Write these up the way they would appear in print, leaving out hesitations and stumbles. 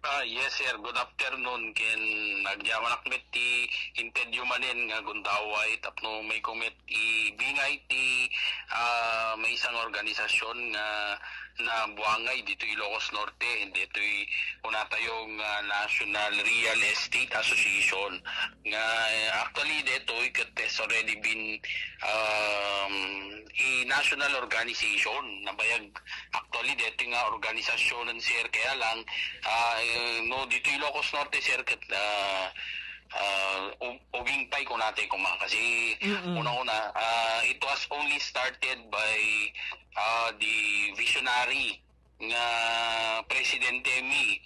Yes sir, good afternoon. Ken nagyamanak met ti interview manin nga gundaway tapno may komit ibingay ti may isang organisasyon nga na buangay dito Ilocos Norte and dito una tayong National Real Estate Association nga actually dito it has already been a national organization na bayag actually dito nga organisasyon ng sir kaya lang no dito Ilocos Norte sir kat uging pay ko natin kasi una-una it was only started by the visionary nga Presidente mi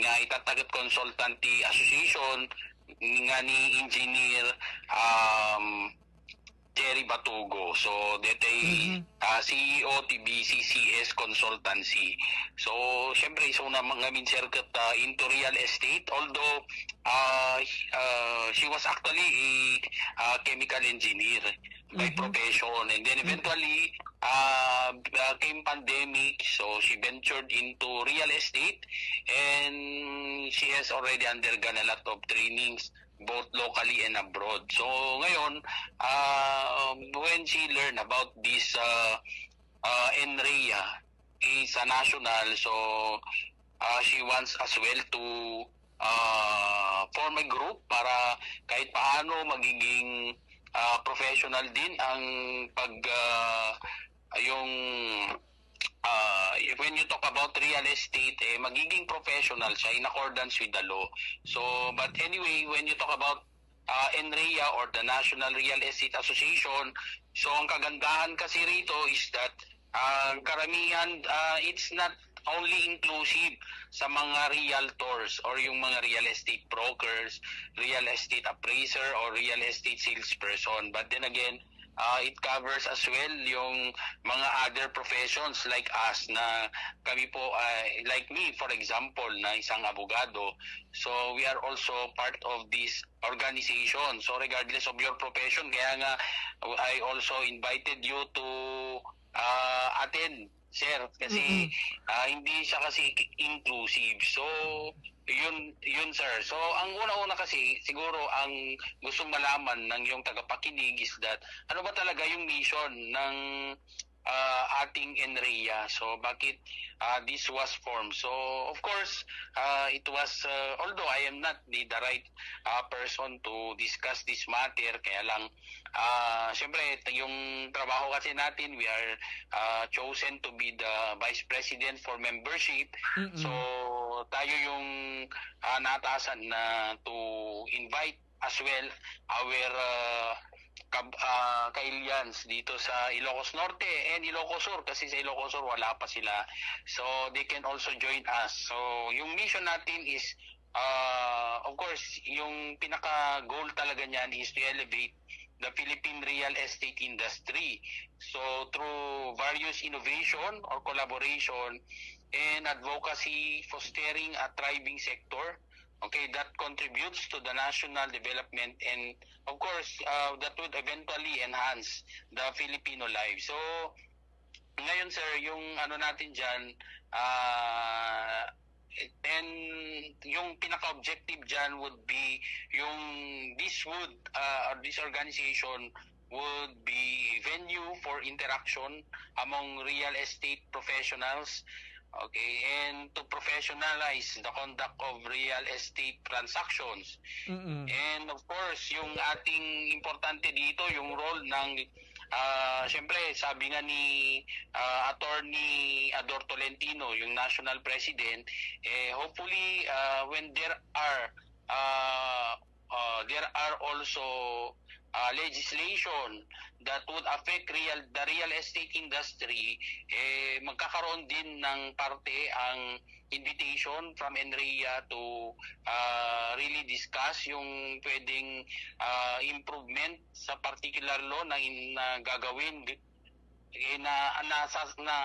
nga itatagat consultancy association nga ni engineer Jerry Batugo. So, dito ay CEO TBCCS Consultancy. So, syempre, so na mga circuit into real estate. Although, she was actually a chemical engineer by profession. And then eventually, came pandemic. So, she ventured into real estate. And she has already undergone a lot of trainings both locally and abroad. So ngayon, when she learned about this NREA is a national, so she wants as well to form a group para kahit paano magiging professional din ang yung when you talk about real estate, magiging professional siya in accordance with the law. So, but anyway, when you talk about NREA or the National Real Estate Association, so ang kagandahan kasi rito is that karamihan, it's not only inclusive sa mga realtors or yung mga real estate brokers, real estate appraiser, or real estate salesperson. But then again, it covers as well yung mga other professions like us na kami po, like me for example, na isang abogado. So we are also part of this organization. So regardless of your profession, kaya nga I also invited you to attend, sir, kasi hindi siya kasi inclusive. So yun sir. So ang una-una kasi siguro ang gustong malaman ng yung tagapakinig is that ano ba talaga yung mission ng ating NREA. So bakit this was formed. So of course it was although I am not the right person to discuss this matter, kaya lang syempre yung trabaho kasi natin, we are chosen to be the vice president for membership. So tayo yung natasan na to invite as well our kailians dito sa Ilocos Norte and Ilocos Sur, kasi sa Ilocos Sur wala pa sila. So they can also join us. So yung mission natin is of course yung pinaka-goal talaga niyan is to elevate the Philippine real estate industry. So through various innovation or collaboration and advocacy, fostering a thriving sector, okay, that contributes to the national development, and of course that would eventually enhance the Filipino life. So ngayon sir, yung ano natin dyan, and yung pinaka-objective dyan would be yung this organization would be venue for interaction among real estate professionals, okay, and to professionalize the conduct of real estate transactions. And of course, yung ating importante dito, yung role ng syempre, sabi nga ni Attorney Ador Tolentino, yung National President, hopefully when there are also legislation that would affect the real estate industry, magkakaroon din ng parte ang invitation from NREA to really discuss yung pwedeng improvement sa particular law na gagawin na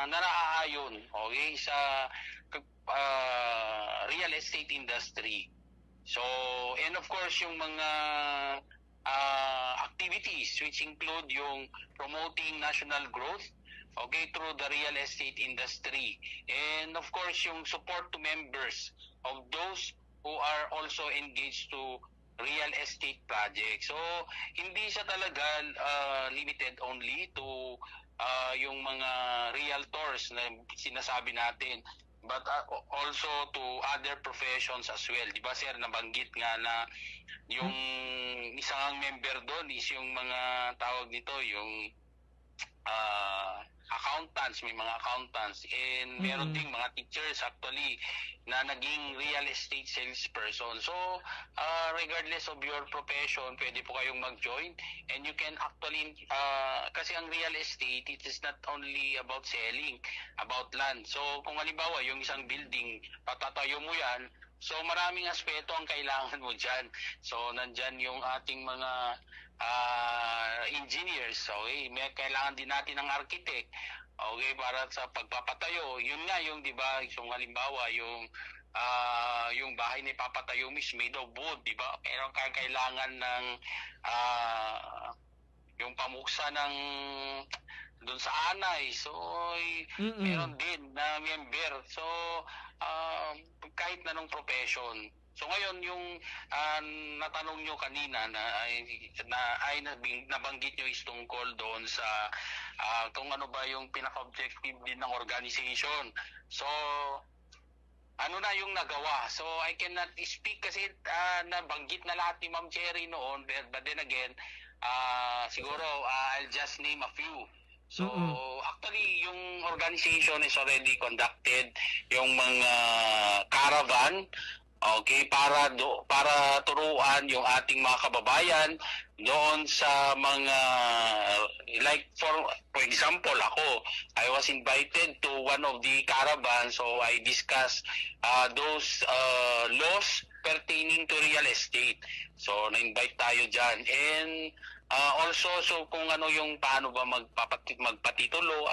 naraayon, okay, sa real estate industry. So, and of course, yung mga activities which include yung promoting national growth, okay, through the real estate industry, and of course yung support to members of those who are also engaged to real estate projects. So, hindi siya talaga limited only to yung mga realtors na sinasabi natin, but also to other professions as well. Di ba, sir, nabanggit nga na yung isang member doon is yung mga tawag nito, yung accountants, may mga accountants, and meron ding mga teachers actually na naging real estate salesperson. So, regardless of your profession, pwede po kayong mag-join, and you can actually, kasi ang real estate, it is not only about selling, about land. So, kung halimbawa, yung isang building, patatayo mo yan, so maraming aspeto ang kailangan mo dyan. So, nandyan yung ating mga engineers, okay, may kailangan din natin ng architect, okay, para sa pagpapatayo. Yun nga yung, di ba, yung halimbawa yung bahay na ipapatayo is made of wood, di ba, pero kailangan ng yung pamuksa ng doon sa anay. So meron din na member. So kahit na nung profession. So ngayon yung natanong nyo kanina nabanggit nyo is tungkol doon sa kung ano ba yung pinaka-objective din ng organization. So ano na yung nagawa. So I cannot speak kasi nabanggit na lahat ni Ma'am Cherry noon, but then again siguro I'll just name a few. So actually yung organization is already conducted yung mga caravan, okay, para turuan yung ating mga kababayan doon sa mga, like for example, I was invited to one of the caravans, so I discussed those laws pertaining to real estate. So na-invite tayo dyan, and also, so kung ano yung paano ba magpatitulo,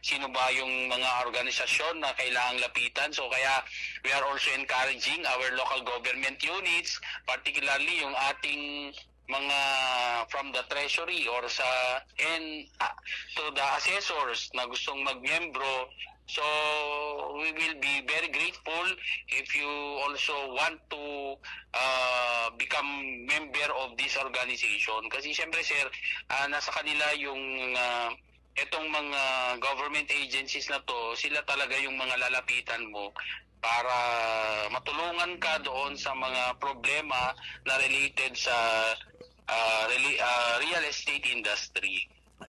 sino ba yung mga organisasyon na kailangang lapitan. So kaya we are also encouraging our local government units, particularly yung ating mga from the treasury or to the assessors na gustong magmiyembro. So we will be very grateful if you also want to become member of this organization. Kasi siyempre sir, nasa kanila yung itong mga government agencies na to, sila talaga yung mga lalapitan mo para matulungan ka doon sa mga problema na related sa real estate industry.